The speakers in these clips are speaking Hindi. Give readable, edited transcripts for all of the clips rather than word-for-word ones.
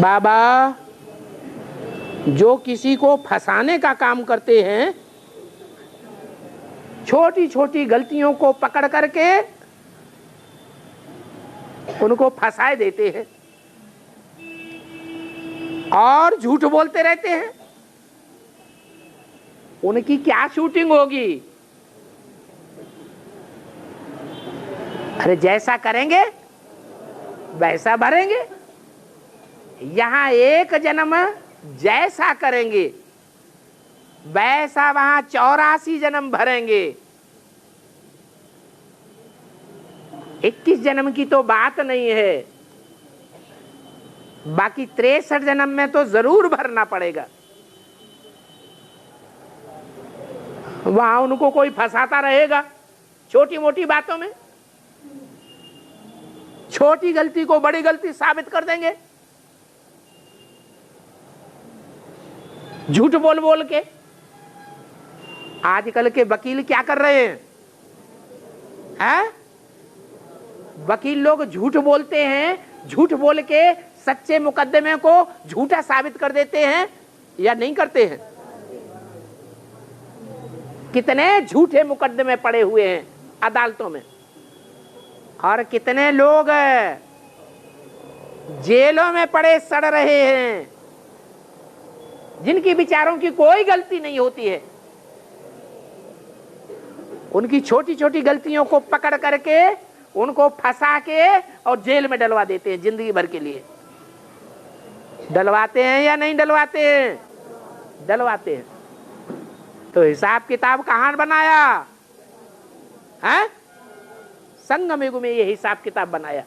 बाबा, जो किसी को फंसाने का काम करते हैं, छोटी छोटी गलतियों को पकड़ करके उनको फंसाए देते हैं और झूठ बोलते रहते हैं, उनकी क्या शूटिंग होगी? अरे जैसा करेंगे वैसा भरेंगे। यहां एक जन्म जैसा करेंगे वैसा वहां 84 जन्म भरेंगे। 21 जन्म की तो बात नहीं है, बाकी 63 जन्म में तो जरूर भरना पड़ेगा। वहां उनको कोई फंसाता रहेगा छोटी मोटी बातों में, छोटी गलती को बड़ी गलती साबित कर देंगे झूठ बोल बोल के। आजकल के वकील क्या कर रहे हैं? वकील लोग झूठ बोलते हैं, झूठ बोल के सच्चे मुकदमे को झूठा साबित कर देते हैं या नहीं करते हैं? कितने झूठे मुकदमे पड़े हुए हैं अदालतों में, और कितने लोग जेलों में पड़े सड़ रहे हैं जिनकी बेचारों की कोई गलती नहीं होती है। उनकी छोटी छोटी गलतियों को पकड़ करके उनको फंसा के और जेल में डलवा देते हैं जिंदगी भर के लिए। डलवाते हैं या नहीं डलवाते हैं? डलवाते हैं। तो हिसाब किताब कहां बनाया है? संगम युग में ये हिसाब किताब बनाया।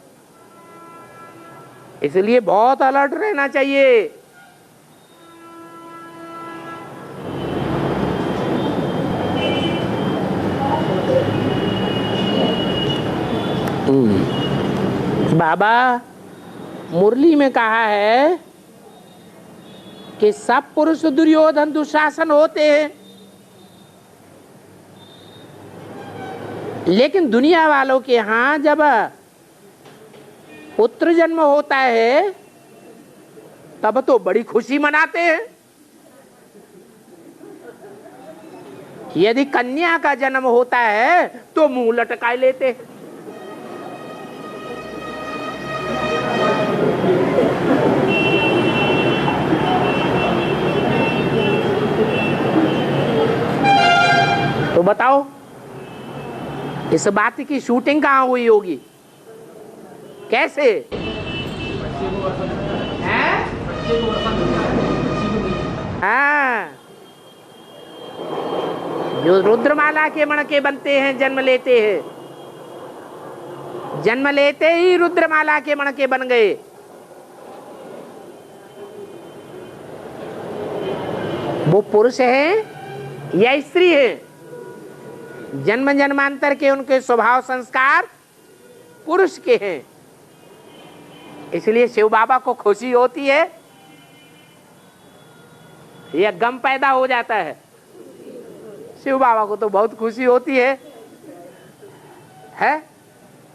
इसलिए बहुत अलर्ट रहना चाहिए। बाबा, मुरली में कहा है कि सब पुरुष दुर्योधन दुशासन होते हैं, लेकिन दुनिया वालों के यहां जब पुत्र जन्म होता है तब तो बड़ी खुशी मनाते हैं। यदि कन्या का जन्म होता है तो मुंह लटकाए लेते हैं। तो बताओ इस बात की शूटिंग कहां हुई होगी? कैसे? हाँ, जो रुद्रमाला के मणके बनते हैं, जन्म लेते हैं, जन्म लेते ही रुद्रमाला के मणके बन गए। वो पुरुष है या स्त्री है? जन्म जन्मांतर के उनके स्वभाव संस्कार पुरुष के हैं। इसलिए शिव बाबा को खुशी होती है या गम पैदा हो जाता है? शिव बाबा को तो बहुत खुशी होती है।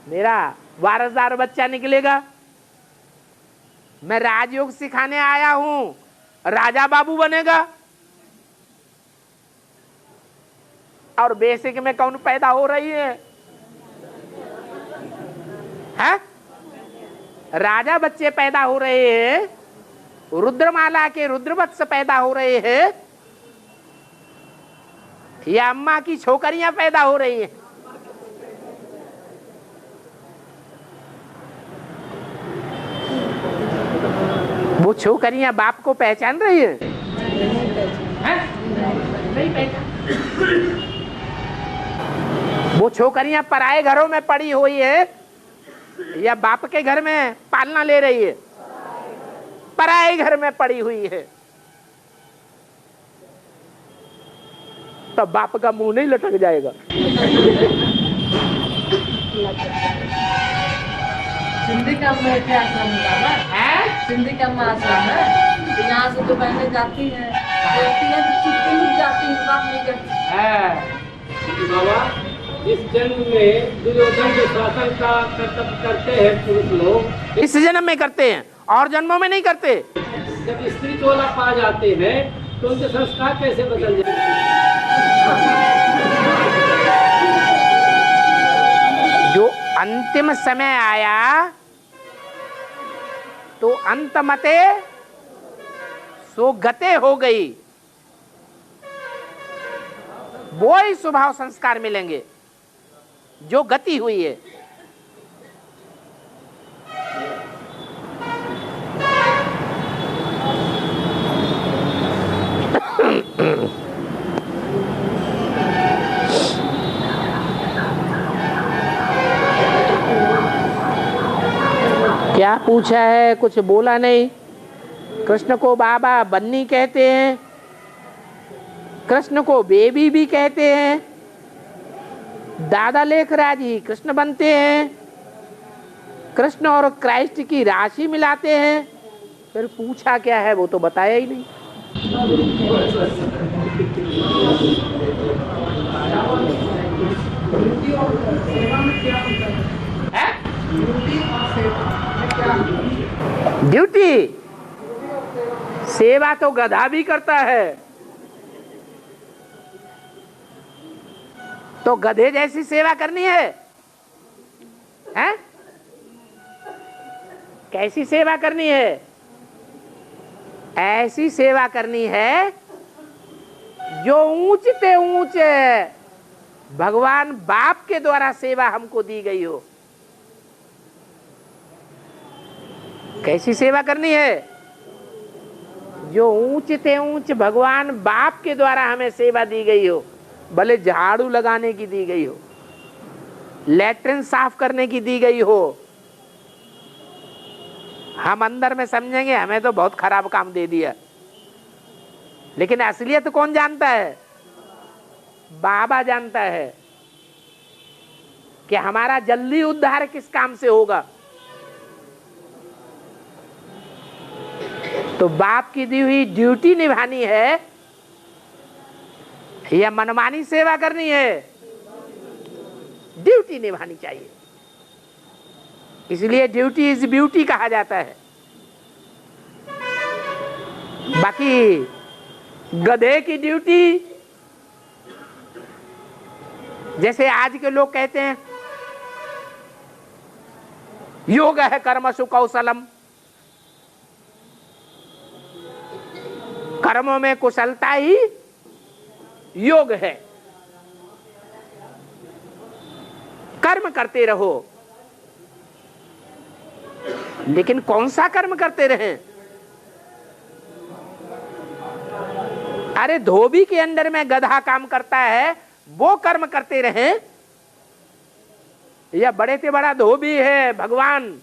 मेरा वारसदार बच्चा निकलेगा, मैं राजयोग सिखाने आया हूं, राजा बाबू बनेगा। और बेसिक में कौन पैदा हो रही है? राजा बच्चे पैदा हो रहे हैं, रुद्रमाला के रुद्रवत्स पैदा हो रहे हैं, या अम्मा की छोकरियां पैदा हो रही हैं? वो छोकरियां बाप को पहचान रही है? नहीं पहचान। वो छोकरियां पराए घरों में पड़ी हुई है या बाप के घर में पालना ले रही है? पराए घर में पड़ी हुई है। तब बाप का मुंह नहीं लटक जाएगा? सिंधी का आश्रम है, सिंधी का आश्रम है। यहाँ से तो बहने जाती है, जाती है, बात नहीं करती। बाबा, इस जन्म में दुर्योधन के शासन का कर्तव्य करते हैं पुरुष लोग। इस जन्म में करते हैं और जन्मों में नहीं करते। जब स्त्री चोला पा जाते हैं तो उनके संस्कार कैसे बदल जाते हैं? जो अंतिम समय आया तो अंत मते सो गते हो गई, वो ही स्वभाव संस्कार मिलेंगे जो गति हुई है। क्या पूछा है, कुछ बोला नहीं। कृष्ण को बाबा बन्नी कहते हैं, कृष्ण को बेबी भी कहते हैं, दादा लेखराज ही कृष्ण बनते हैं, कृष्ण और क्राइस्ट की राशि मिलाते हैं। फिर पूछा क्या है वो तो बताया ही नहीं। ड्यूटी सेवा तो गधा भी करता है, तो गधे जैसी सेवा करनी है, हैं? कैसी सेवा करनी है? ऐसी सेवा करनी है जो ऊंचते ऊंचे भगवान बाप के द्वारा सेवा हमको दी गई हो। कैसी सेवा करनी है? जो ऊंचते ऊंच भगवान बाप के द्वारा हमें सेवा दी गई हो, भले झाड़ू लगाने की दी गई हो, लैट्रिन साफ करने की दी गई हो, हम अंदर में समझेंगे हमें तो बहुत खराब काम दे दिया, लेकिन असलियत कौन जानता है? बाबा जानता है कि हमारा जल्दी उद्धार किस काम से होगा। तो बाप की दी हुई ड्यूटी निभानी है या मनमानी सेवा करनी है? ड्यूटी निभानी चाहिए, इसलिए ड्यूटी इज ब्यूटी कहा जाता है। बाकी गधे की ड्यूटी, जैसे आज के लोग कहते हैं योग है कर्मसु कौशलम, कर्मों में कुशलता ही योग है। कर्म करते रहो, लेकिन कौन सा कर्म करते रहें? अरे धोबी के अंदर में गधा काम करता है, वो कर्म करते रहें, या बड़े से बड़ा धोबी है भगवान,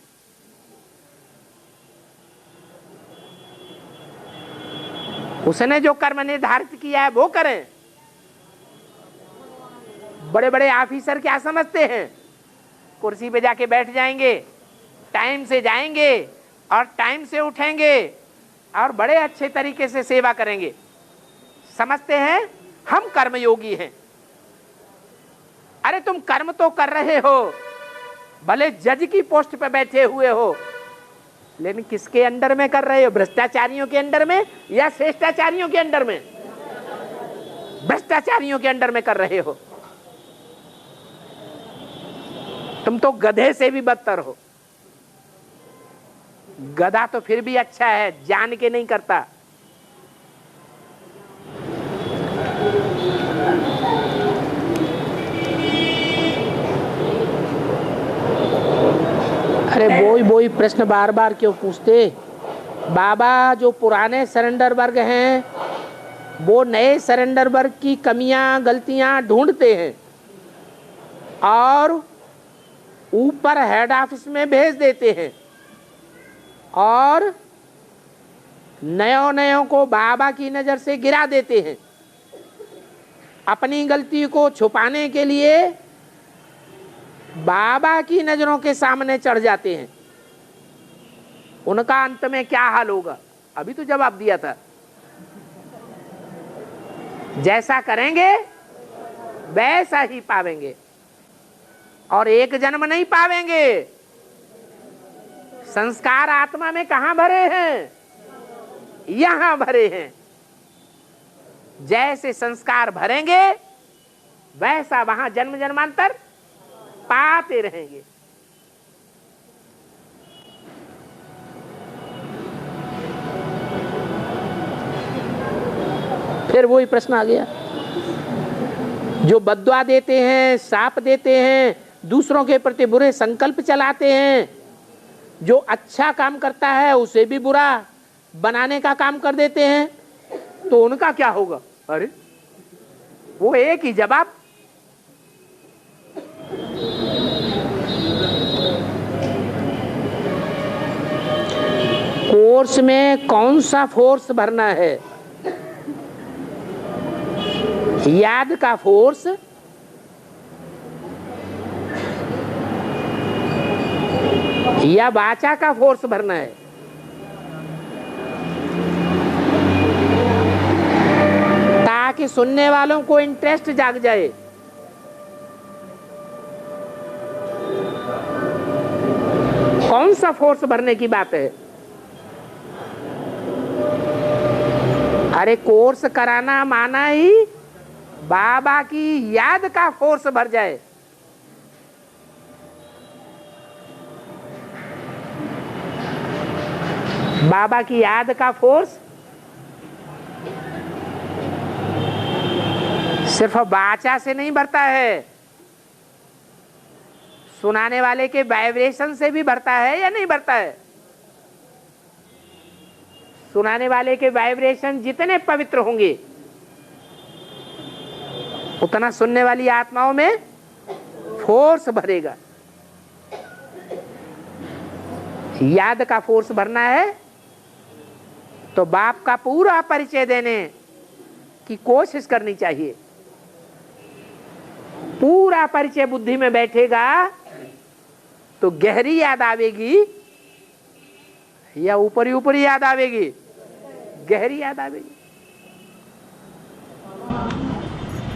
उसने जो कर्म निर्धारित किया है वो करें। बड़े बड़े ऑफिसर क्या समझते हैं? कुर्सी पे जाके बैठ जाएंगे, टाइम से जाएंगे और टाइम से उठेंगे और बड़े अच्छे तरीके से सेवा करेंगे। समझते हैं हम कर्मयोगी हैं। अरे तुम कर्म तो कर रहे हो, भले जज की पोस्ट पे बैठे हुए हो, लेकिन किसके अंडर में कर रहे हो? भ्रष्टाचारियों के अंडर में या श्रेष्ठाचारियों के अंडर में? भ्रष्टाचारियों के अंडर में कर रहे हो। तुम तो गधे से भी बदतर हो। गधा तो फिर भी अच्छा है, जान के नहीं करता। अरे वही प्रश्न बार बार क्यों पूछते? बाबा जो पुराने सरेंडर वर्ग हैं वो नए सरेंडर वर्ग की कमियां गलतियां ढूंढते हैं और ऊपर हेड ऑफिस में भेज देते हैं, और नयों को बाबा की नजर से गिरा देते हैं। अपनी गलती को छुपाने के लिए बाबा की नजरों के सामने चढ़ जाते हैं। उनका अंत में क्या हाल होगा? अभी तो जवाब दिया था। जैसा करेंगे वैसा ही पावेंगे, और एक जन्म नहीं पावेंगे, संस्कार आत्मा में कहां भरे हैं? यहां भरे हैं। जैसे संस्कार भरेंगे वैसा वहां जन्म जन्मांतर पाते रहेंगे। फिर वही प्रश्न आ गया, जो बद्दुआ देते हैं, शाप देते हैं, दूसरों के प्रति बुरे संकल्प चलाते हैं, जो अच्छा काम करता है उसे भी बुरा बनाने का काम कर देते हैं, तो उनका क्या होगा? अरे वो एक ही जवाब, कोर्स में कौन सा फोर्स भरना है? याद का फोर्स या वाचा का फोर्स भरना है? ताकि सुनने वालों को इंटरेस्ट जाग जाए। कौन सा फोर्स भरने की बात है? अरे कोर्स कराना माना ही बाबा की याद का फोर्स भर जाए। बाबा की याद का फोर्स सिर्फ वाचा से नहीं बढ़ता है, सुनाने वाले के वाइब्रेशन से भी बढ़ता है या नहीं बढ़ता है? सुनाने वाले के वाइब्रेशन जितने पवित्र होंगे उतना सुनने वाली आत्माओं में फोर्स भरेगा। याद का फोर्स भरना है तो बाप का पूरा परिचय देने की कोशिश करनी चाहिए। पूरा परिचय बुद्धि में बैठेगा तो गहरी याद आवेगी या ऊपरी ऊपरी याद आवेगी? गहरी याद आवेगी।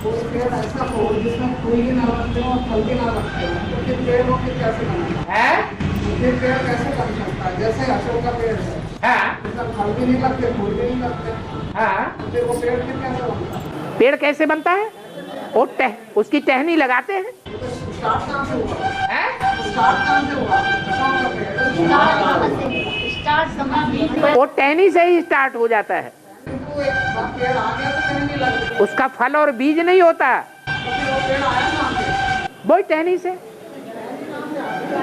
पेड़ ऐसा हो जिसमें फूल भी ना लगते हो और फल भी ना लगते हो, तो फिर पेड़ हो फिर कैसे बना है? फिर पेड़ कैसे बन सकता है? जैसे अशोक का पेड़ है, इसमें फल भी नहीं लगते, फूल भी नहीं लगते, तो फिर वो पेड़ फिर कैसे बनता है? पेड़ कैसे बनता है? और उसकी टहनी लगाते हैं। तो स्टार्ट कहाँ से हुआ? स्टार्ट कहाँ से हुआ? अशोक का पेड़ वो टहनी से ही स्टार्ट हो जाता है। तो एक पेड़ आ गया तो कहीं नहीं लग, उसका फल और बीज नहीं होता, तो फिर वो पेड़ आया कहाँ से? वही टहनी से।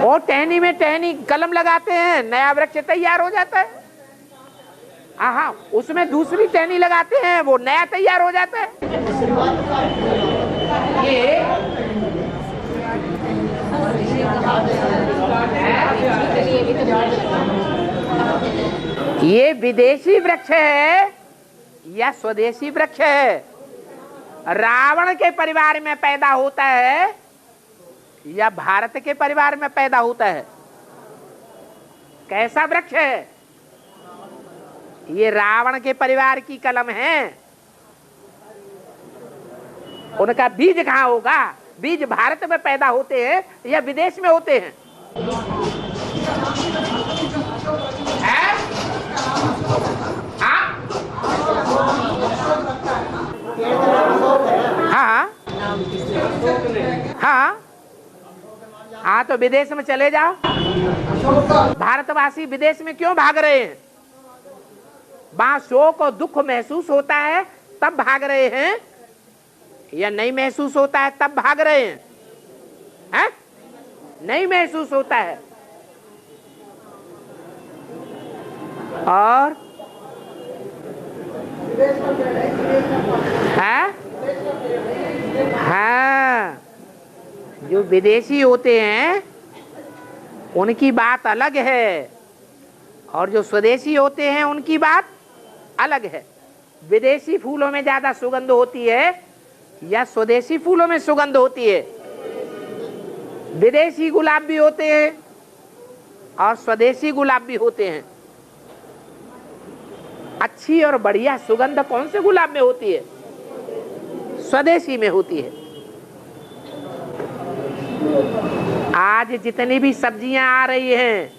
और टहनी में टहनी कलम लगाते हैं, नया वृक्ष तैयार हो जाता है। हाँ, उसमें दूसरी टहनी लगाते हैं, वो नया तैयार हो जाता है। ये विदेशी वृक्ष है या स्वदेशी वृक्ष है? रावण के परिवार में पैदा होता है या भारत के परिवार में पैदा होता है? कैसा वृक्ष है? ये रावण के परिवार की कलम है। उनका बीज कहाँ होगा? बीज भारत में पैदा होते हैं या विदेश में होते हैं? हाँ, तो विदेश में चले जाओ। भारतवासी विदेश में क्यों भाग रहे हैं? वहां शोक और दुख महसूस होता है तब भाग रहे हैं या नहीं महसूस होता है तब भाग रहे हैं? हैं? नहीं महसूस होता है। और हाँ, जो विदेशी होते हैं उनकी बात अलग है और जो स्वदेशी होते हैं उनकी बात अलग है। विदेशी फूलों में ज्यादा सुगंध होती है या स्वदेशी फूलों में सुगंध होती है? विदेशी गुलाब भी होते हैं और स्वदेशी गुलाब भी होते हैं। अच्छी और बढ़िया सुगंध कौन से गुलाब में होती है? स्वदेशी में होती है। आज जितनी भी सब्जियां आ रही हैं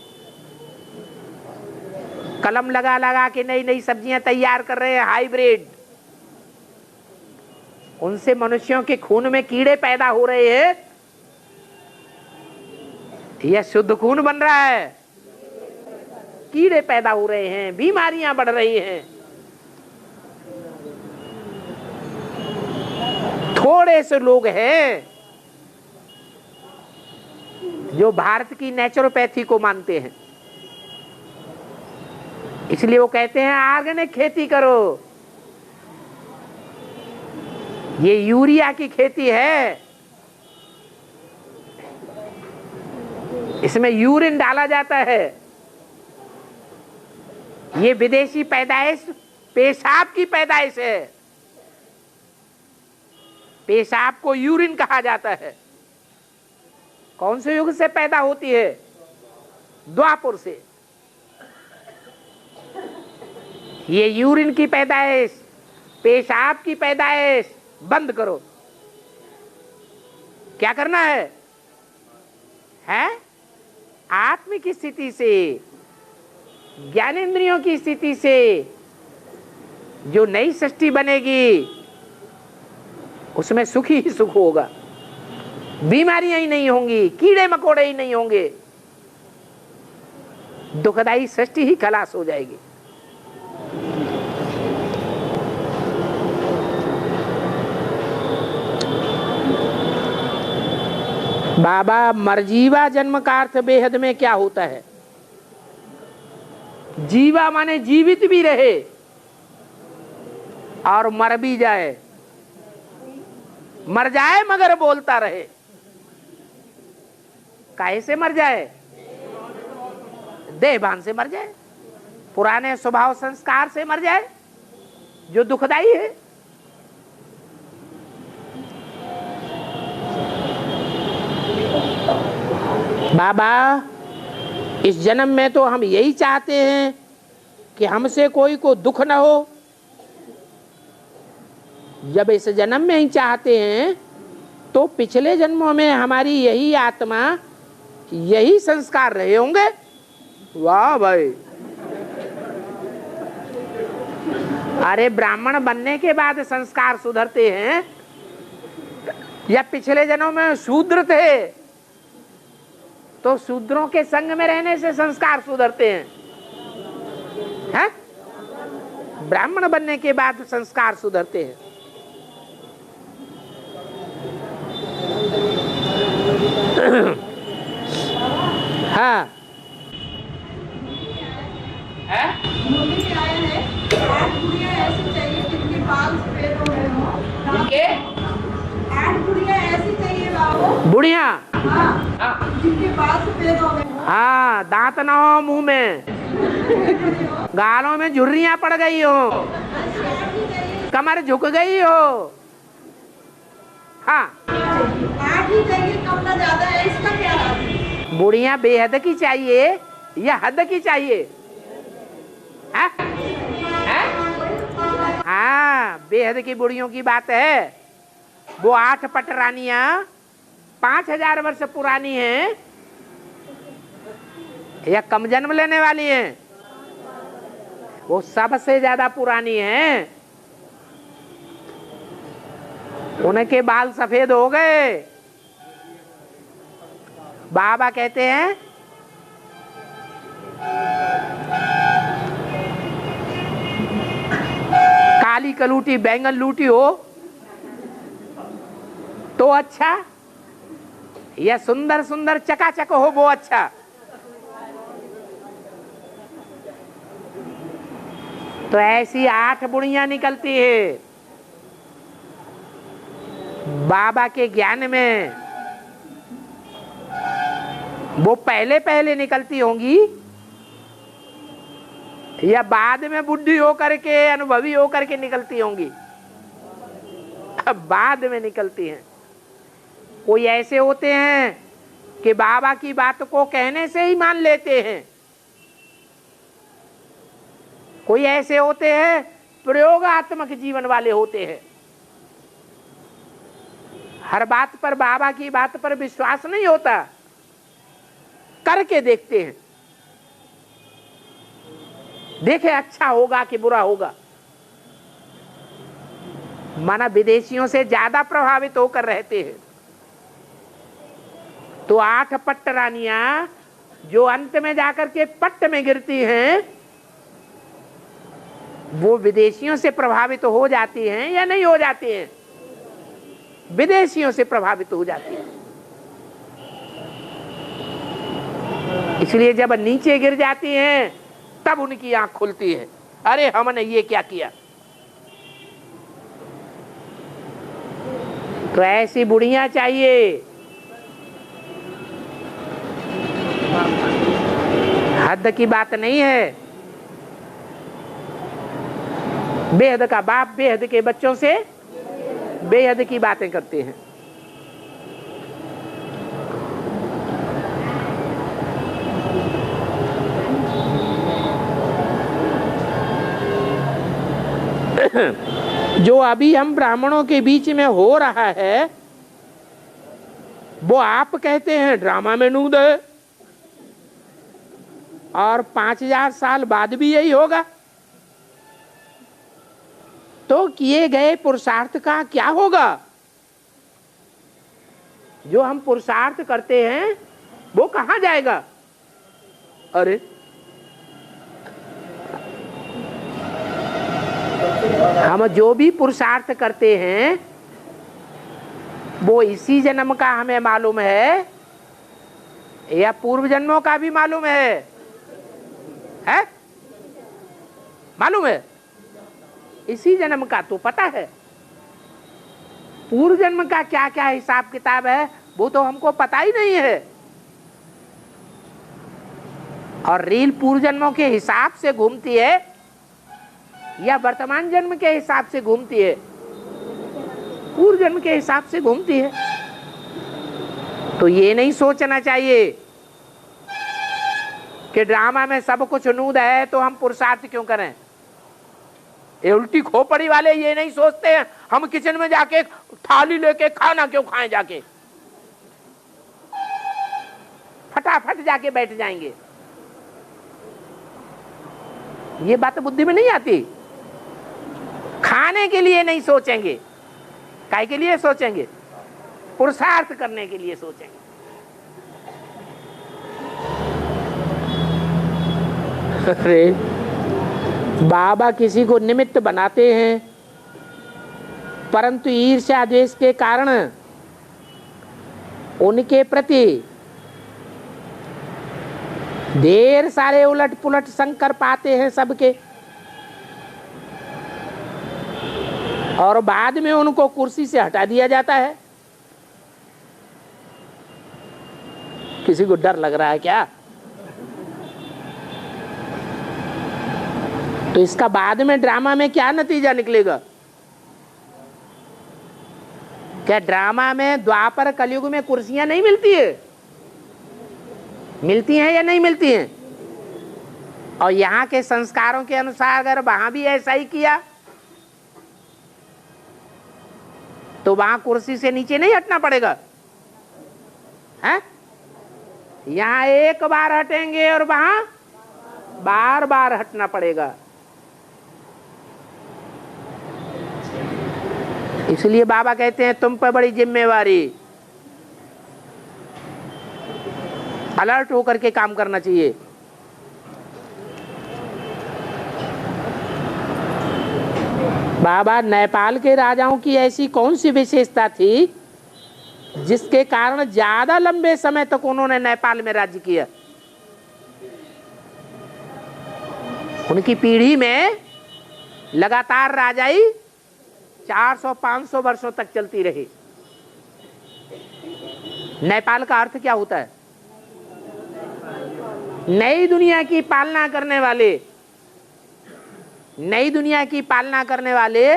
कलम लगा लगा के नई नई सब्जियां तैयार कर रहे हैं, हाइब्रिड। उनसे मनुष्यों के खून में कीड़े पैदा हो रहे हैं या शुद्ध खून बन रहा है? कीड़े पैदा हो रहे हैं, बीमारियां बढ़ रही हैं। थोड़े से लोग हैं जो भारत की नेचुरोपैथी को मानते हैं, इसलिए वो कहते हैं ऑर्गेनिक खेती करो। ये यूरिया की खेती है, इसमें यूरिन डाला जाता है। ये विदेशी पैदाइश पेशाब की पैदाइश है। पेशाब को यूरिन कहा जाता है। कौन से युग से पैदा होती है? द्वापर से। ये यूरिन की पैदाइश, पेशाब की पैदाइश बंद करो। क्या करना है? आत्मिक स्थिति से, ज्ञानेंद्रियों की स्थिति से जो नई सृष्टि बनेगी उसमें सुख ही सुख होगा, बीमारियां ही नहीं होंगी, कीड़े मकोड़े ही नहीं होंगे, दुखदाई सृष्टि ही खलास हो जाएगी। बाबा, मरजीवा जन्म का अर्थ बेहद में क्या होता है? जीवा माने जीवित भी रहे और मर भी जाए। मर जाए मगर बोलता रहे। काहे से मर जाए? देहभान से मर जाए, पुराने स्वभाव संस्कार से मर जाए जो दुखदाई है। बाबा, इस जन्म में तो हम यही चाहते हैं कि हमसे कोई को दुख न हो। जब इस जन्म में ही चाहते हैं तो पिछले जन्मों में हमारी यही आत्मा, यही संस्कार रहे होंगे। वाह भाई! अरे ब्राह्मण बनने के बाद संस्कार सुधरते हैं या पिछले जन्मों में शूद्र थे तो शूद्रों के संग में रहने से संस्कार सुधरते हैं? ब्राह्मण बनने के बाद संस्कार सुधरते हैं। हाँ, ऐसी चाहिए जिनके बाल सफेद हो गए हों। जिनके 8 गुड़िया ऐसी चाहिए बाबू। बुढ़िया, हाँ, जिनके बाल सफेद हो गए हों। हाँ, दांत ना हो मुंह में, गालों में झुर्रियां पड़ गई हो, कमर झुक गई हो। हाँ, 8 ही चाहिए, कम ना ज्यादा है। इसका क्या राज है? बुढ़िया बेहद की चाहिए या हद की चाहिए? हाँ, बेहद की बुढ़ियों की बात है। वो 8 पटरानियां 5000 वर्ष पुरानी हैं या कम जन्म लेने वाली हैं? वो सबसे ज्यादा पुरानी हैं। उनके बाल सफेद हो गए। बाबा कहते हैं काली कलूटी बैंगन लूटी हो तो अच्छा, या सुंदर सुंदर चकाचक हो वो अच्छा? तो ऐसी 8 बुढ़ियां निकलती है बाबा के ज्ञान में। वो पहले पहले निकलती होंगी या बाद में बुढ़ी होकर के, अनुभवी होकर के निकलती होंगी? अब बाद में निकलती हैं। कोई ऐसे होते हैं कि बाबा की बात को कहने से ही मान लेते हैं। कोई ऐसे होते हैं प्रयोगात्मक जीवन वाले होते हैं। हर बात पर, बाबा की बात पर विश्वास नहीं होता, करके देखते हैं। देखे अच्छा होगा कि बुरा होगा। माना विदेशियों से ज्यादा प्रभावित होकर रहते हैं। तो 8 पट्ट रानियां जो अंत में जाकर के पट्ट में गिरती हैं, वो विदेशियों से प्रभावित हो जाती हैं या नहीं हो जाती हैं? विदेशियों से प्रभावित हो जाती हैं। इसलिए जब नीचे गिर जाती हैं तब उनकी आंख खुलती है, अरे हमने ये क्या किया। तो ऐसी बुढ़ियां चाहिए। हद की बात नहीं है। बेहद का बाप बेहद के बच्चों से बेहद की बातें करते हैं। जो अभी हम ब्राह्मणों के बीच में हो रहा है, वो आप कहते हैं ड्रामा में नूद है, और 5000 साल बाद भी यही होगा। तो किए गए पुरुषार्थ का क्या होगा? जो हम पुरुषार्थ करते हैं वो कहां जाएगा? अरे हम जो भी पुरुषार्थ करते हैं वो इसी जन्म का हमें मालूम है या पूर्व जन्मों का भी मालूम है? मालूम है? इसी जन्म का तो पता है। पूर्व जन्म का क्या क्या हिसाब किताब है वो तो हमको पता ही नहीं है। और रील पूर्व जन्मों के हिसाब से घूमती है या वर्तमान जन्म के हिसाब से घूमती है? पूर्व जन्म के हिसाब से घूमती है। तो ये नहीं सोचना चाहिए कि ड्रामा में सब कुछ नूद है तो हम पुरुषार्थ क्यों करें। ये उल्टी खोपड़ी वाले ये नहीं सोचते हैं हम किचन में जाके थाली लेके खाना क्यों खाएं, जाके फटाफट जाके बैठ जाएंगे। ये बात बुद्धि में नहीं आती। खाने के लिए नहीं सोचेंगे, काय के लिए सोचेंगे? पुरुषार्थ करने के लिए सोचेंगे। अरे बाबा किसी को निमित्त बनाते हैं, परंतु ईर्ष्या द्वेष के कारण उनके प्रति ढेर सारे उलट पुलट संकर पाते हैं सबके, और बाद में उनको कुर्सी से हटा दिया जाता है। किसी को डर लग रहा है क्या? तो इसका बाद में ड्रामा में क्या नतीजा निकलेगा? क्या ड्रामा में द्वापर कलयुग में कुर्सियां नहीं मिलती है? मिलती हैं या नहीं मिलती हैं? और यहाँ के संस्कारों के अनुसार अगर वहां भी ऐसा ही किया तो वहां कुर्सी से नीचे नहीं हटना पड़ेगा है? यहाँ एक बार हटेंगे और वहां बार बार हटना पड़ेगा। इसलिए बाबा कहते हैं तुम पर बड़ी जिम्मेवारी, अलर्ट होकर के काम करना चाहिए। बाबा नेपाल के राजाओं की ऐसी कौन सी विशेषता थी जिसके कारण ज्यादा लंबे समय तक उन्होंने नेपाल में राज्य किया? उनकी पीढ़ी में लगातार राजाई 400-500 वर्षों तक चलती रही। नेपाल का अर्थ क्या होता है? नई दुनिया की पालना करने वाले। नई दुनिया की पालना करने वाले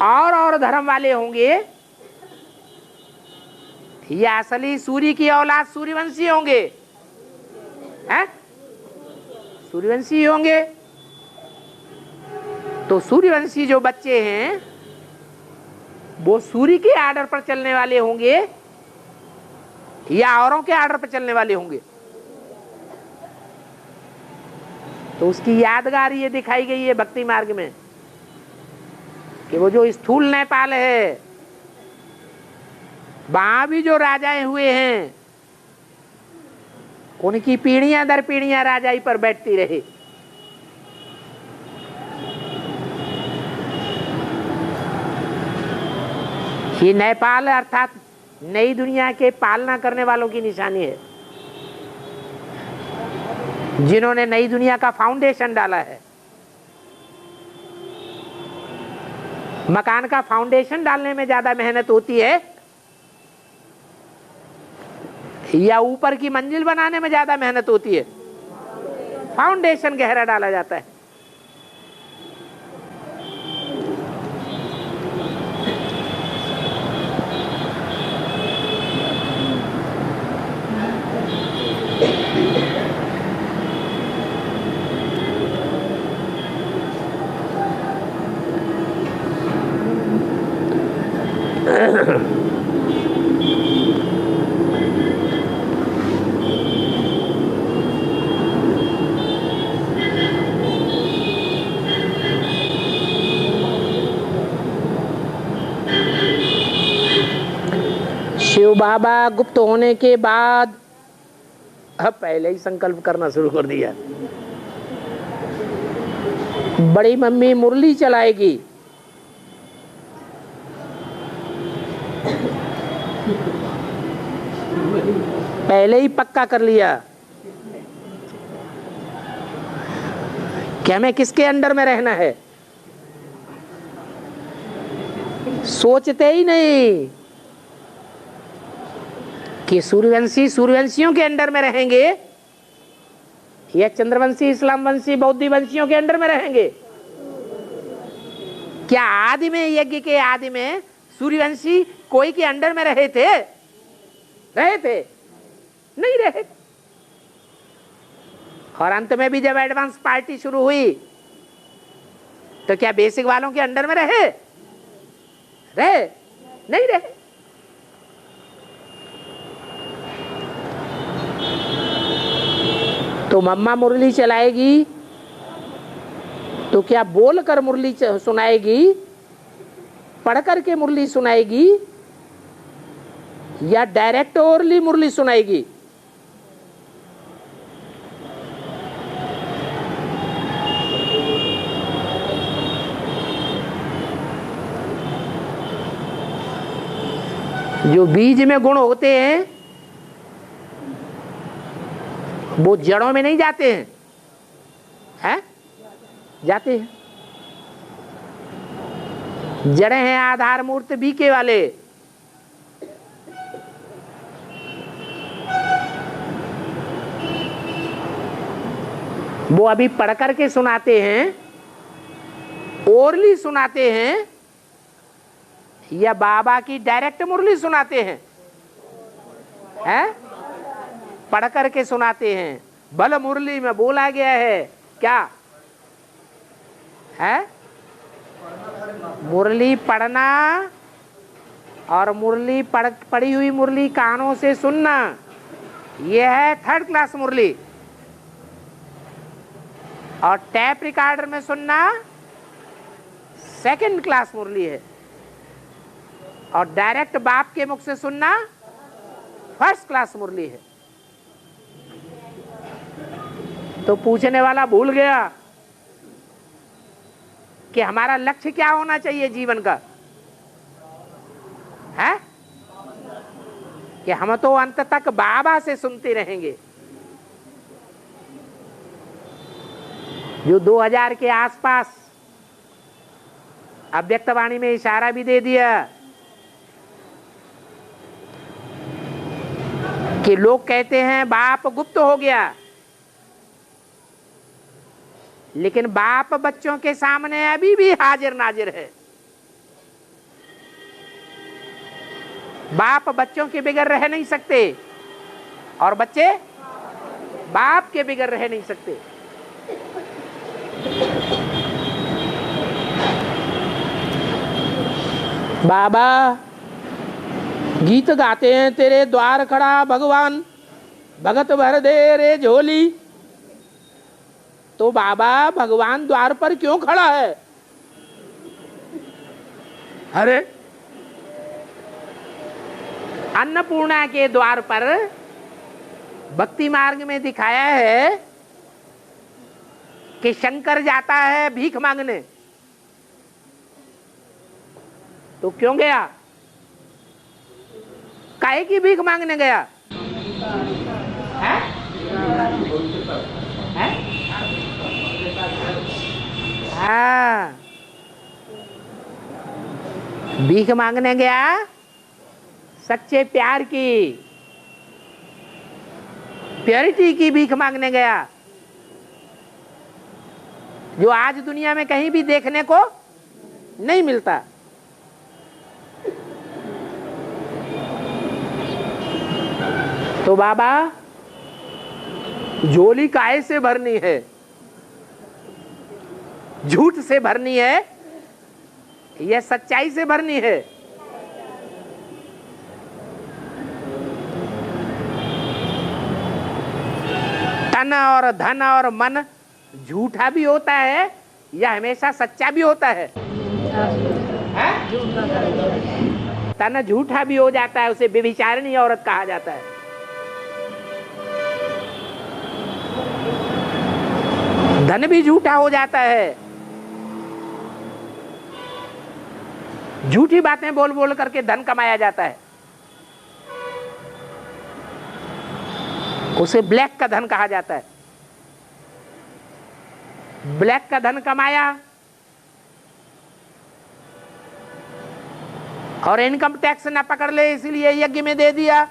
और धर्म वाले होंगे या असली सूर्य की औलाद सूर्यवंशी होंगे? हैं? सूर्यवंशी होंगे। तो सूर्यवंशी जो बच्चे हैं वो सूर्य के आर्डर पर चलने वाले होंगे या औरों के आर्डर पर चलने वाले होंगे? तो उसकी यादगार ये दिखाई गई है भक्ति मार्ग में कि वो जो स्थूल नेपाल है, वहां भी जो राजाएं हुए हैं, उनकी पीढ़ियां दर पीढ़ियां राजाई पर बैठती रही। ये नेपाल अर्थात नई दुनिया के पालना करने वालों की निशानी है, जिन्होंने नई दुनिया का फाउंडेशन डाला है। मकान का फाउंडेशन डालने में ज्यादा मेहनत होती है या ऊपर की मंजिल बनाने में ज्यादा मेहनत होती है? फाउंडेशन गहरा डाला जाता है। शिव बाबा गुप्त होने के बाद अब पहले ही संकल्प करना शुरू कर दिया। बड़ी मम्मी मुरली चलाएगी, पहले ही पक्का कर लिया कि हमें किसके अंडर में रहना है। सोचते ही नहीं कि सूर्यवंशी सूर्यवंशियों के अंडर में रहेंगे या चंद्रवंशी इस्लामवंशी बौद्धी वंशियों के अंडर में रहेंगे। क्या आदि में, यज्ञ के आदि में सूर्यवंशी कोई के अंडर में रहे थे? नहीं रहे। और अंत में भी जब एडवांस पार्टी शुरू हुई तो क्या बेसिक वालों के अंडर में रहे? नहीं रहे। तो मम्मा मुरली चलाएगी तो क्या बोल कर मुरली सुनाएगी, पढ़ कर के मुरली सुनाएगी या डायरेक्ट ओरली मुरली सुनाएगी? जो बीज में गुण होते हैं वो जड़ों में नहीं जाते हैं, जाते हैं। जड़ें हैं आधार मूर्त बीके वाले। वो अभी पढ़ करके सुनाते हैं, ओरली सुनाते हैं या बाबा की डायरेक्ट मुरली सुनाते हैं? पढ़ करके सुनाते हैं। भले मुरली में बोला गया है क्या है? मुरली पढ़ना और मुरली पढ़ी हुई मुरली कानों से सुनना, यह है थर्ड क्लास मुरली। और टैप रिकॉर्डर में सुनना सेकंड क्लास मुरली है। और डायरेक्ट बाप के मुख से सुनना फर्स्ट क्लास मुरली है। तो पूछने वाला भूल गया कि हमारा लक्ष्य क्या होना चाहिए जीवन का, है कि हम तो अंत तक बाबा से सुनते रहेंगे। जो 2000 के आसपास अव्यक्तवाणी में इशारा भी दे दिया कि लोग कहते हैं बाप गुप्त हो गया, लेकिन बाप बच्चों के सामने अभी भी हाजिर नाजिर है। बाप बच्चों के बिगड़ रह नहीं सकते और बच्चे बाप के बिगड़ रह नहीं सकते। बाबा गीत गाते हैं, तेरे द्वार खड़ा भगवान, भगत भर दे रे झोली। तो बाबा भगवान द्वार पर क्यों खड़ा है? अरे अन्नपूर्णा के द्वार पर भक्ति मार्ग में दिखाया है कि शंकर जाता है भीख मांगने, तो क्यों गया? काहे की भीख मांगने गया? है? है? हाँ, भीख मांगने गया सच्चे प्यार की, प्योरिटी की भीख मांगने गया, जो आज दुनिया में कहीं भी देखने को नहीं मिलता। तो बाबा झोली काहे से भरनी है? झूठ से भरनी है या सच्चाई से भरनी है? तन और धन और मन झूठा भी होता है या हमेशा सच्चा भी होता है? तन झूठा भी हो जाता है, उसे व्यभिचारिणी औरत कहा जाता है। धन भी झूठा हो जाता है, झूठी बातें बोल बोल करके धन कमाया जाता है, उसे ब्लैक का धन कहा जाता है। ब्लैक का धन कमाया और इनकम टैक्स न पकड़ ले इसलिए यज्ञ में दे दिया,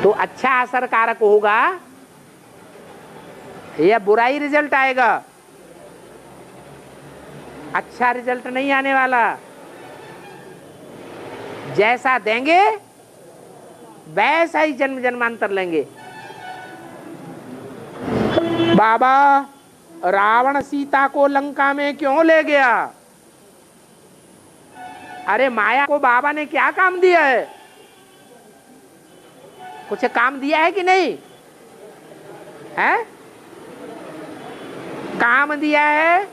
तो अच्छा असरकारक होगा या बुरा ही रिजल्ट आएगा? अच्छा रिजल्ट नहीं आने वाला। जैसा देंगे वैसा ही जन्म जन्मांतर लेंगे। बाबा रावण सीता को लंका में क्यों ले गया? अरे माया को बाबा ने क्या काम दिया है? कुछ काम दिया है कि नहीं है? काम दिया है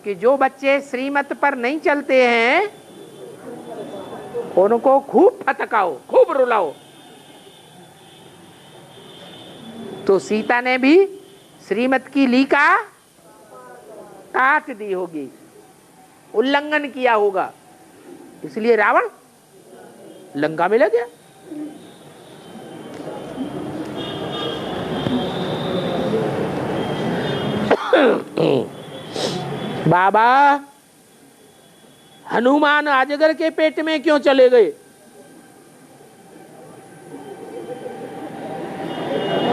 कि जो बच्चे श्रीमत पर नहीं चलते हैं उनको खूब फटकाओ, खूब रुलाओ। तो सीता ने भी श्रीमत की लीका काट दी होगी, उल्लंघन किया होगा, इसलिए रावण लंका में लग गया। बाबा हनुमान अजगर के पेट में क्यों चले गए?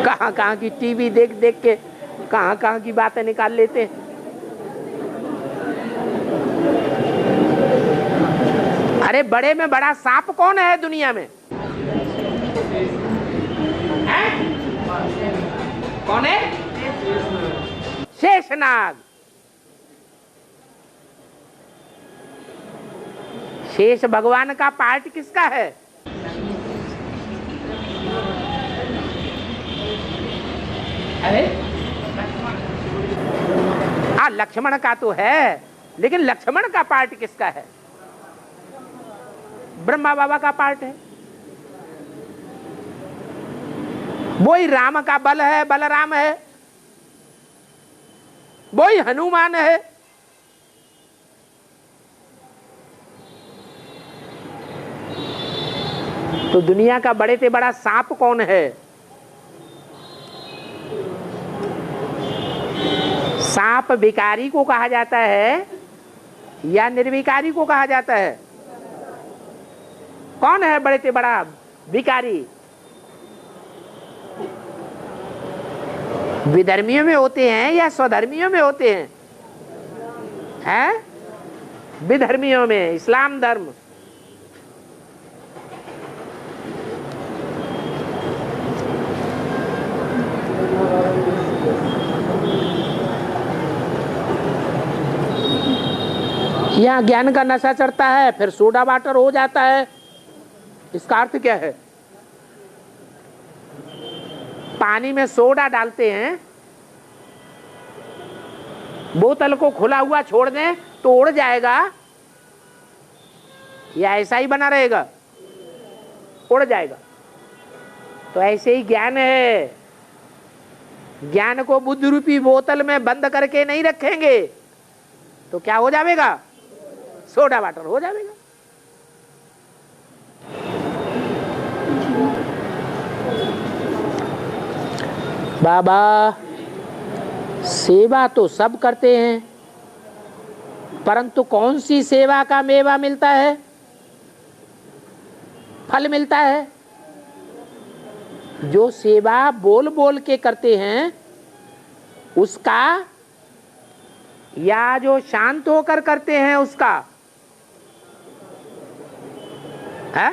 कहां कहां की टीवी देख देख के कहां कहां की बातें निकाल लेते हैं। अरे बड़े में बड़ा सांप कौन है दुनिया में? है? कौन है? शेषनाग। शेष भगवान का पार्ट किसका है? अरे लक्ष्मण का तो है, लेकिन लक्ष्मण का पार्ट किसका है? ब्रह्मा बाबा का पार्ट है। वही राम का बल है, बलराम है, वही हनुमान है। तो दुनिया का बड़े से बड़ा सांप कौन है? सांप विकारी को कहा जाता है या निर्विकारी को कहा जाता है? कौन है बड़े से बड़ा विकारी? विधर्मियों में होते हैं या स्वधर्मियों में होते हैं? हैं? विधर्मियों में, इस्लाम धर्म। यहाँ ज्ञान का नशा चढ़ता है, फिर सोडा वाटर हो जाता है। इसका अर्थ क्या है? पानी में सोडा डालते हैं, बोतल को खुला हुआ छोड़ दें तो उड़ जाएगा या ऐसा ही बना रहेगा? उड़ जाएगा। तो ऐसे ही ज्ञान है। ज्ञान को बुद्ध रूपी बोतल में बंद करके नहीं रखेंगे तो क्या हो जाएगा? सोडा वाटर हो जाएगा। बाबा सेवा तो सब करते हैं, परंतु कौन सी सेवा का मेवा मिलता है, फल मिलता है? जो सेवा बोल बोल के करते हैं उसका, या जो शांत होकर करते हैं उसका? है?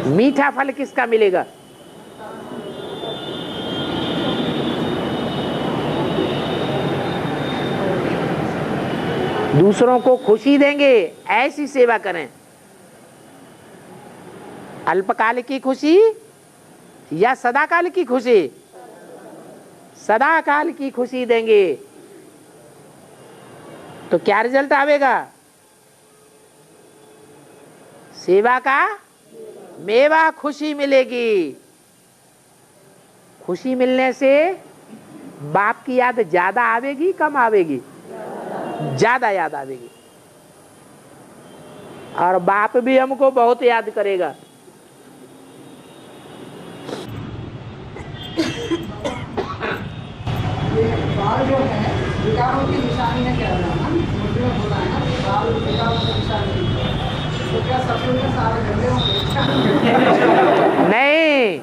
मीठा फल किसका मिलेगा? दूसरों को खुशी देंगे ऐसी सेवा करें। अल्पकाल की खुशी या सदाकाल की खुशी? सदाकाल की खुशी देंगे तो क्या रिजल्ट आवेगा? सेवा का मेवा खुशी मिलेगी। खुशी मिलने से बाप की याद ज्यादा आवेगी कम आवेगी? ज्यादा याद आवेगी। और बाप भी हमको बहुत याद करेगा। ये बाल जो है विकारों की निशानी है, कह रहा है ना, मुझे में बोला है ना, बाल विकारों की निशानी है। तो क्या सपने में सारे गंदे होंगे? नहीं,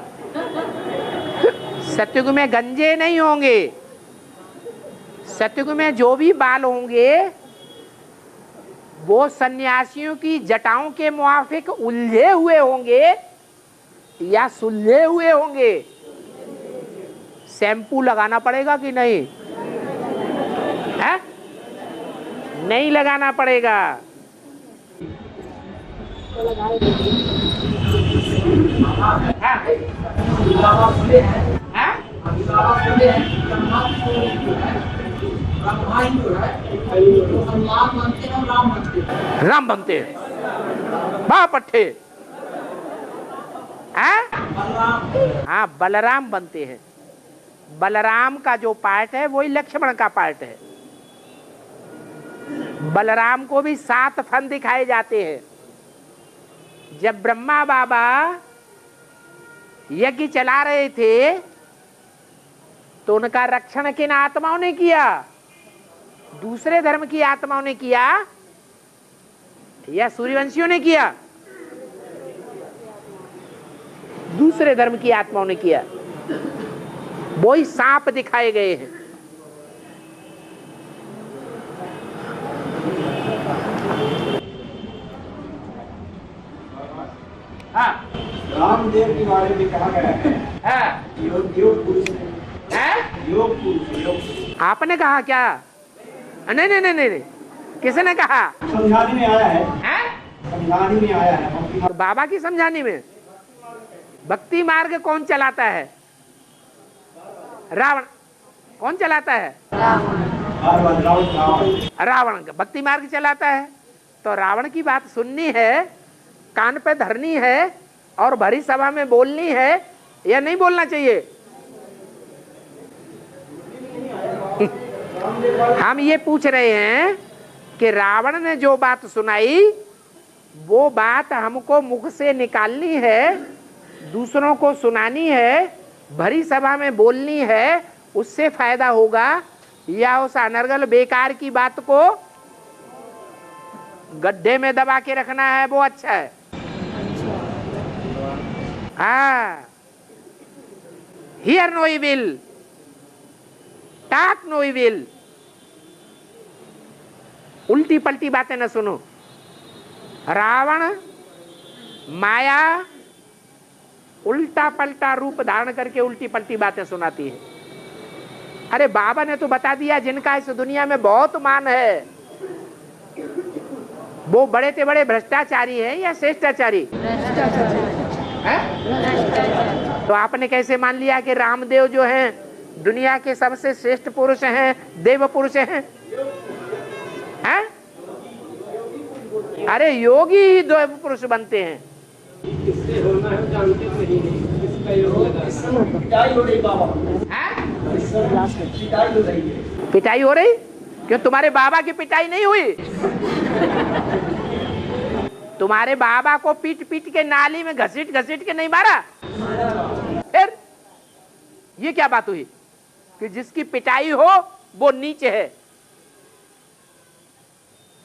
सत्युग में गंजे नहीं होंगे। सत्युग में जो भी बाल होंगे वो सन्यासियों की जटाओं के मुआफिक उलझे हुए होंगे या सुलझे हुए होंगे? शैम्पू लगाना पड़ेगा कि नहीं? है? नहीं लगाना पड़ेगा। राम बनते हैं, बाप अट्ठे। हाँ, बलराम बनते हैं। बलराम का जो पार्ट है वही लक्ष्मण का पार्ट है। बलराम को भी 7 फन दिखाए जाते हैं। जब ब्रह्मा बाबा यज्ञ चला रहे थे तो उनका रक्षण किन आत्माओं ने किया? दूसरे धर्म की आत्माओं ने किया या सूर्यवंशियों ने किया? दूसरे धर्म की आत्माओं ने किया। वही सांप दिखाए गए हैं। हाँ, रामदेव के बारे में कहा गया है। हाँ, योग पुरुष है? योग पुरुष। आपने कहा क्या? नहीं नहीं नहीं नहीं, किसने कहा? समझाने में आया है। हैं? समझाने में आया है। तो बाबा की समझाने में। भक्ति मार्ग कौन चलाता है? रावण। कौन चलाता है? रावण भक्ति मार्ग चलाता है। तो रावण की बात सुननी है, कान पे धरनी है और भरी सभा में बोलनी है या नहीं बोलना चाहिए? हम ये पूछ रहे हैं कि रावण ने जो बात सुनाई वो बात हमको मुख से निकालनी है, दूसरों को सुनानी है, भरी सभा में बोलनी है, उससे फायदा होगा, या उस अनर्गल बेकार की बात को गड्ढे में दबा के रखना है वो अच्छा है? हाँ, hear no evil, talk no evil. उल्टी पलटी बातें न सुनो। रावण माया उल्टा पलटा रूप धारण करके उल्टी पलटी बातें सुनाती है। अरे बाबा ने तो बता दिया जिनका इस दुनिया में बहुत मान है वो बड़े से बड़े भ्रष्टाचारी हैं या श्रेष्ठाचारी? तो आपने कैसे मान लिया कि रामदेव जो हैं दुनिया के सबसे श्रेष्ठ पुरुष हैं, देव पुरुष हैं? अरे योगी ही देव पुरुष बनते हैं। किससे होना है जानते नहीं है, किसका योग लगा। पिटाई हो रही बाबा, पिटाई हो रही है। पिटाई हो रही? क्यों तुम्हारे बाबा की पिटाई नहीं हुई? तुम्हारे बाबा को पीट पीट के नाली में घसीट घसीट के नहीं मारा? फिर ये क्या बात हुई कि जिसकी पिटाई हो वो नीच है,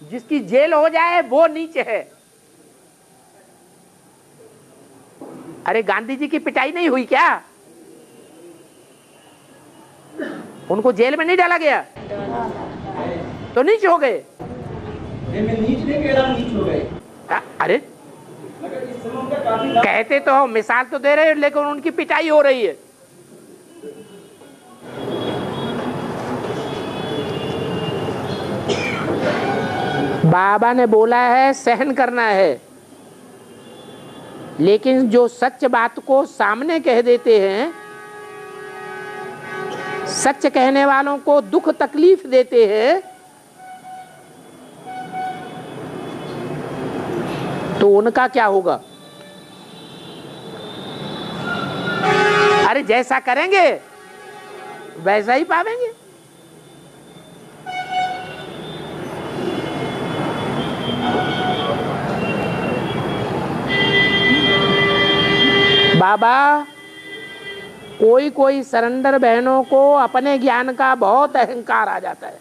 जिसकी जेल हो जाए वो नीच है। अरे गांधी जी की पिटाई नहीं हुई क्या? उनको जेल में नहीं डाला गया तो नीच हो गए? नीच नहीं कह रहा, नीच हो गए। अरे कहते तो हो, मिसाल तो दे रहे हो, लेकिन उनकी पिटाई हो रही है। बाबा ने बोला है सहन करना है, लेकिन जो सच बात को सामने कह देते हैं, सच कहने वालों को दुख तकलीफ देते हैं, तो उनका क्या होगा? अरे जैसा करेंगे वैसा ही पावेंगे। बाबा कोई कोई सरेंडर बहनों को अपने ज्ञान का बहुत अहंकार आ जाता है,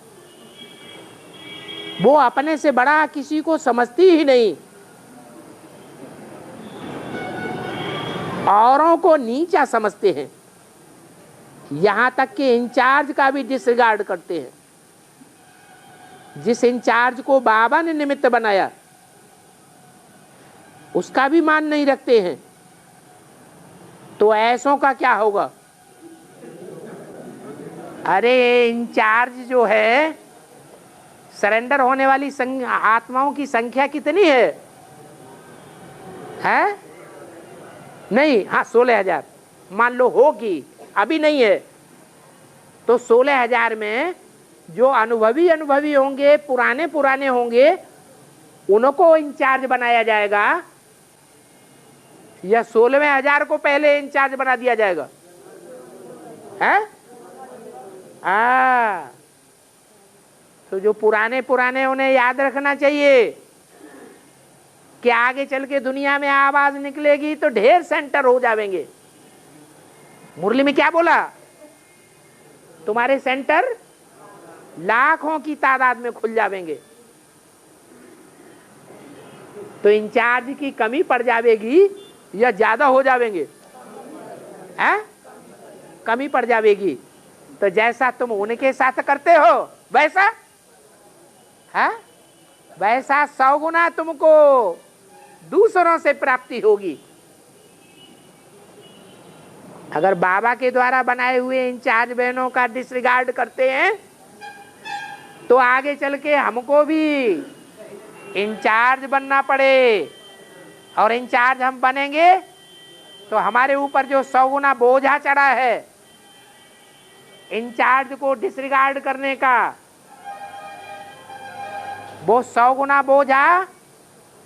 वो अपने से बड़ा किसी को समझती ही नहीं, औरों को नीचा समझते हैं, यहां तक कि इंचार्ज का भी डिसरिगार्ड करते हैं। जिस इंचार्ज को बाबा ने निमित्त बनाया उसका भी मान नहीं रखते हैं, तो ऐसों का क्या होगा? अरे इंचार्ज जो है, सरेंडर होने वाली आत्माओं की संख्या कितनी है? नहीं, हाँ 16,000 मान लो होगी, अभी नहीं है, तो 16,000 में जो अनुभवी होंगे, पुराने होंगे, उनको इंचार्ज बनाया जाएगा, या 16,000 को पहले इंचार्ज बना दिया जाएगा? तो जो पुराने उन्हें याद रखना चाहिए कि आगे चल के दुनिया में आवाज निकलेगी तो ढेर सेंटर हो जाएंगे। मुरली में क्या बोला? तुम्हारे सेंटर लाखों की तादाद में खुल जाएंगे। तो इंचार्ज की कमी पड़ जाएगी या ज्यादा हो जाएंगे? कमी पड़ जाएगी। तो जैसा तुम उनके साथ करते हो वैसा वैसा 100 गुना तुमको दूसरों से प्राप्ति होगी। अगर बाबा के द्वारा बनाए हुए इंचार्ज बहनों का डिसरिगार्ड करते हैं तो आगे चल के हमको भी इंचार्ज बनना पड़े, और इंचार्ज हम बनेंगे तो हमारे ऊपर जो 100 गुना बोझा चढ़ा है इंचार्ज को डिसरिगार्ड करने का, वो 100 गुना बोझा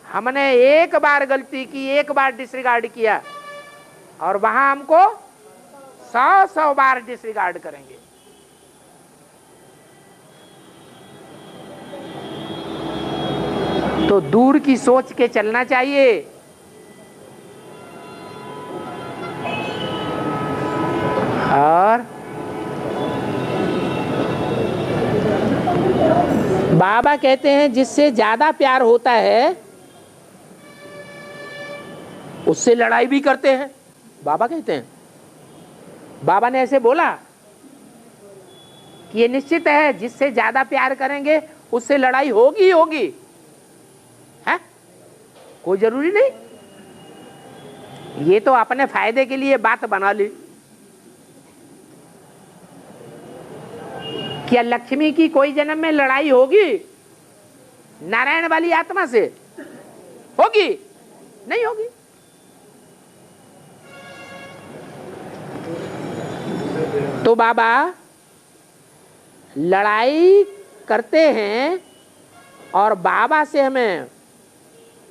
हमने एक बार गलती की, एक बार डिसरिगार्ड किया, और वहां हमको 100 बार डिसरिगार्ड करेंगे। तो दूर की सोच के चलना चाहिए। और बाबा कहते हैं जिससे ज्यादा प्यार होता है उससे लड़ाई भी करते हैं। बाबा कहते हैं, बाबा ने ऐसे बोला कि ये निश्चित है जिससे ज्यादा प्यार करेंगे उससे लड़ाई होगी होगी, है कोई जरूरी नहीं। ये तो अपने फायदे के लिए बात बना ली। क्या लक्ष्मी की कोई जन्म में लड़ाई होगी नारायण वाली आत्मा से? होगी? नहीं होगी। तो बाबा लड़ाई करते हैं और बाबा से हमें